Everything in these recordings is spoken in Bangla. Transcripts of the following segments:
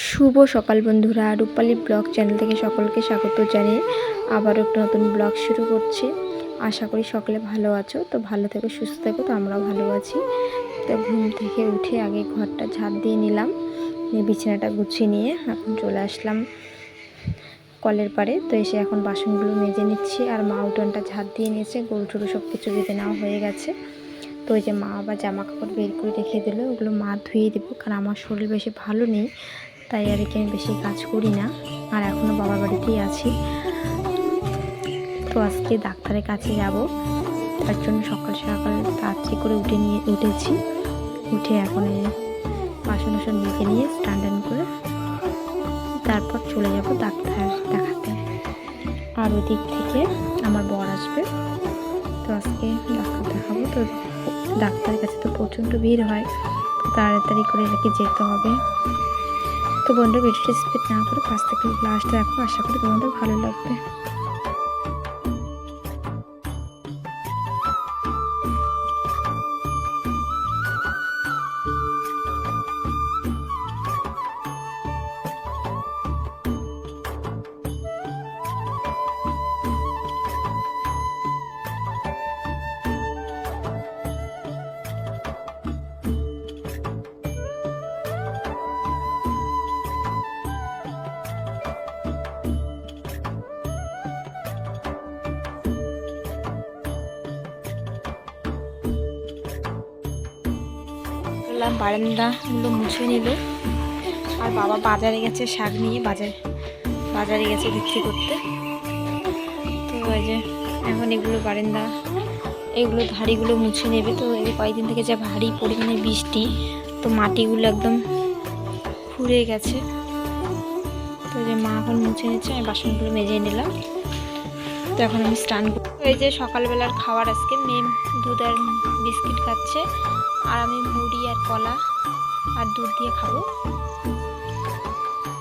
শুভ সকাল বন্ধুরা, রূপালী ব্লগ চ্যানেল থেকে সকলকে স্বাগত জানিয়ে আবারও একটা নতুন ব্লগ শুরু করছি। আশা করি সকলে ভালো আছো। তো ভালো থেকো, সুস্থ থেকো। তো আমরাও ভালো আছি। তো ঘুম থেকে উঠে আগে ঘরটা ঝাড় দিয়ে নিলাম, বিছানাটা গুছিয়ে নিয়ে এখন চলে আসলাম কলের পাড়ে। তো এসে এখন বাসনগুলো মেজে নিচ্ছি, আর মা উঠোনটা ঝাড় দিয়ে নিয়েছে, গরু টরু সব কিছু বেঁধে নেওয়া হয়ে গেছে। তো ওই যে মা আবার জামা কাপড় বের করে রেখে দিল, ওগুলো মা ধুয়ে দেবো, কারণ আমার শরীর বেশি ভালো নেই, তাই আর কি আমি বেশি কাজ করি না। আর এখনও বাবার বাড়িতেই আছি। তো আজকে ডাক্তারের কাছে যাব, তার জন্য সকাল সকাল তাড়াতাড়ি করে উঠেছি। উঠে এখন বাসন টাসন মেজে নিয়ে স্ট্যান্ড করে তারপর চলে যাব ডাক্তার দেখাতে। আর ওই দিক থেকে আমার বর আসবে, তো আজকে ডাক্তার দেখাবো। তো ডাক্তারের কাছে তো প্রচণ্ড ভিড় হয়, তো তাড়াতাড়ি করে এটাকে যেতে হবে। তো বন্ধু, ভিডিওটি স্কিপ না করে ফার্স্ট থেকে লাস্ট দেখো, আশা করি তোমাদের ভালো লাগবে। বারান্দাগুলো মুছে নিল, আর বাবা বাজারে গেছে শাক নিয়ে, বাজারে গেছে বিক্রি করতে। তো ওই যে এখন এগুলো এগুলো ধাড়িগুলো মুছে নেবে। তো এই কয়েকদিন থেকে যা ভারী পরিমাণে বৃষ্টি, তো মাটিগুলো একদম ফুরে গেছে। তো যে মা এখন মুছে নিচ্ছে, আমি বাসনগুলো মেজে নিলাম। তো এখন আমি স্নান করি। এই যে সকালবেলার খাবার, আজকে মেয়ে দুধ আর বিস্কিট খাচ্ছে, আর আমি মুড়ি আর কলা আর দুধ দিয়ে খাবো।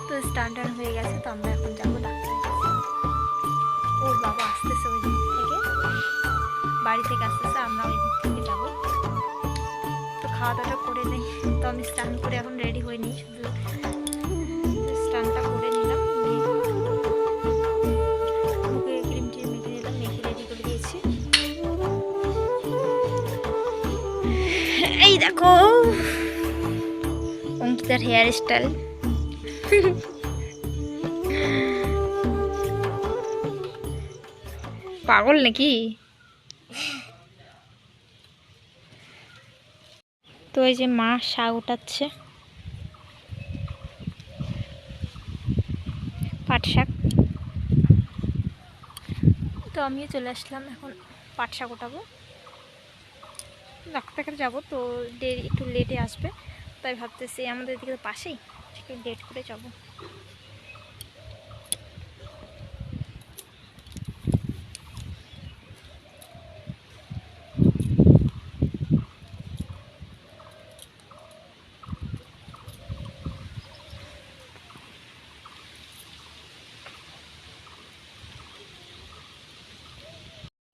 তো স্নান হয়ে গেছে, তো আমরা এখন যাবো ডাক্তারের কাছে। ওর বাবা আসতেছে ওই দিক থেকে, বাড়ি থেকে আসতেছে, আমরা ওই দিক থেকে যাবো। তো খাওয়া দাওয়া করে নেই। তো আমি স্নান করে এখন রেডি হয়ে নিই, শুধু স্নানটা করে নিলাম, মুখে ক্রিম টিম মেখে নিলাম, মেখে রেডি করে দিয়েছি। এই দেখো অঙ্কিতার হেয়ার স্টাইল। পাগল নাকি? তো এই যে মা শাক উঠাচ্ছে, পাট শাক। তো আমিও চলে আসলাম, এখন পাট শাক উঠাবো। ডাক্তার যাবো, তো একটু লেটে আসবে, তাই ভাবতেছি আমাদের দিকে তো পাশেই, একটু লেট করে যাবো।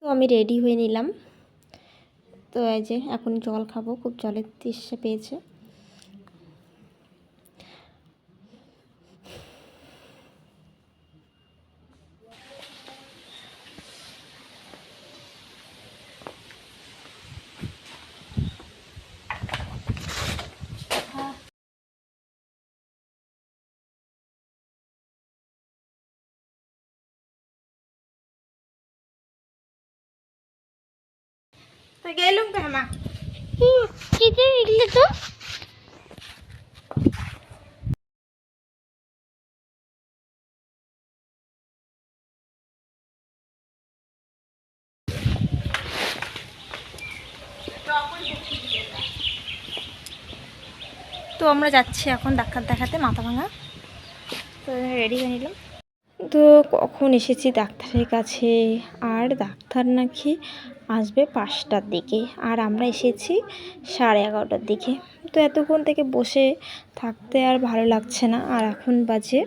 তো আমি রেডি হয়ে নিলাম। তো এই যে এখন জল খাবো, খুব জলের তৃষ্ণা পেয়েছে। তো গেলুম তো আমা কিতে ইগলে তো তো আমরা যাচ্ছি এখন ডাক্তার দেখাতে, মাথা ভাঙা। তো রেডি হয়ে নিলাম। তো কখন এসেছি ডাক্তারের কাছে, আর ডাক্তার নাকি আসবে 5টার দিকে, আর আমরা এসেছি 11:30টার দিকে। তো এতক্ষণ থেকে বসে থাকতে আর ভালো লাগছে না, আর এখন বাজে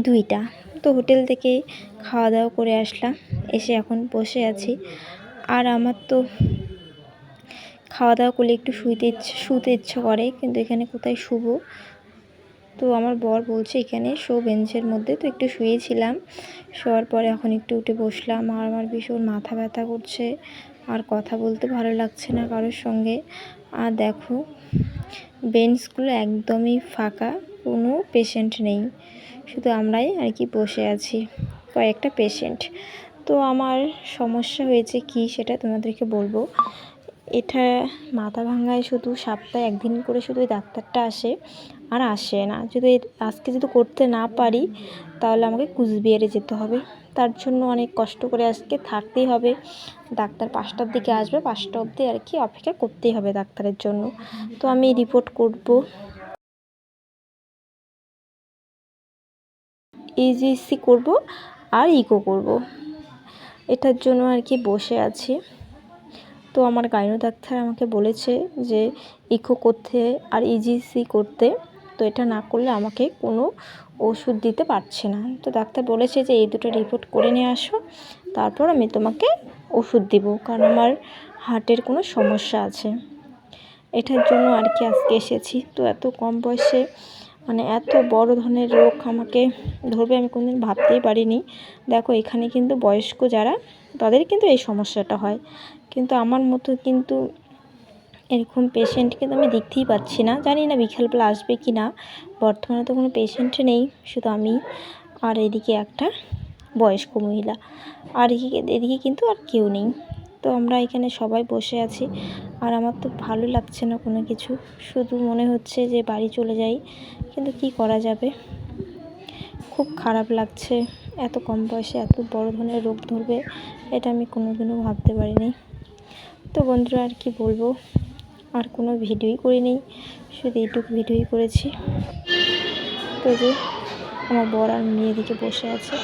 2টা। তো হোটেল থেকে খাওয়া দাওয়া করে আসলাম, এসে এখন বসে আছি। আর আমার তো খাওয়া দাওয়া করলে একটু শুতে ইচ্ছে করে, কিন্তু এখানে কোথায় শুবো, তো আমার বর বলছে এখানে শো বেঞ্চের মধ্যে, তো একটু শুয়েছিলাম, শোয়ার পরে এখন একটু উঠে বসলাম। আর আমার ভীষণ মাথা ব্যথা করছে, আর কথা বলতে ভালো লাগছে না কারোর সঙ্গে। আর দেখো বেঞ্চগুলো একদমই ফাঁকা, কোনো পেশেন্ট নেই, শুধু আমরাই আর কি বসে আছি, কয়েকটা পেশেন্ট। তো আমার সমস্যা হয়েছে কি সেটা তোমাদেরকে বলবো। এটা মাথা ভাঙায় শুধু সপ্তাহে একদিন করে শুধু ওই ডাক্তারটা আসে, আর আসে না। যদি আজকে যদি করতে না পারি তাহলে আমাকে কুচবিহারে যেতে হবে, তার জন্য অনেক কষ্ট করে আজকে থাকতেই হবে। ডাক্তার 5টার দিকে আসবে, 5টা অবধি আর কি অপেক্ষা করতেই হবে ডাক্তারের জন্য। তো আমি রিপোর্ট করব, ইজিসি করব আর ইকো করব, এটার জন্য আর কি বসে আছি। তো আমার গাইনো ডাক্তার আমাকে বলেছে যে ইকো করতে আর ইজিসি করতে, তো এটা না করলে আমাকে কোনো ওষুধ দিতে পারছে না। তো ডাক্তার বলেছে যে এই দুটো রিপোর্ট করে নিয়ে আসো, তারপর আমি তোমাকে ওষুধ দিব, কারণ আমার হার্টের কোনো সমস্যা আছে। এটার জন্য আর কি আজকে এসেছি। তো এত কম বয়সে মানে এত বড় ধরনের রোগ আমাকে ধরবে আমি কোনোদিন ভাবতেই পারিনি। দেখো এখানে কিন্তু বয়স্ক যারা, তাদের কিন্তু এই সমস্যাটা হয়, কিন্তু আমার মতো কিন্তু এরকম পেশেন্ট কিন্তু আমি দেখতেই পাচ্ছি না। জানি না বিকেলবেলা আসবে কি না। বর্তমানে তো কোনো পেশেন্ট নেই, শুধু আমি আর এদিকে একটা বয়স্ক মহিলা, আর এদিকে কিন্তু আর কেউ নেই। তো আমরা এখানে সবাই বসে আছি, আর আমার তো ভালো লাগছে না কোনো কিছু, শুধু মনে হচ্ছে যে বাড়ি চলে যাই, কিন্তু কি করা যাবে, খুব খারাপ লাগছে। এত কম বয়সে এত বড় ধরনের রোগ ধরবে এটা আমি কোনোদিনও ভাবতে পারিনি। তো বন্ধুরা আর কি বলবো, আর কোনো ভিডিওই করিনি, শুধু এইটুকু ভিডিওই করেছি। তো যে আমার বর আর মেয়ে দিকে বসে আছে।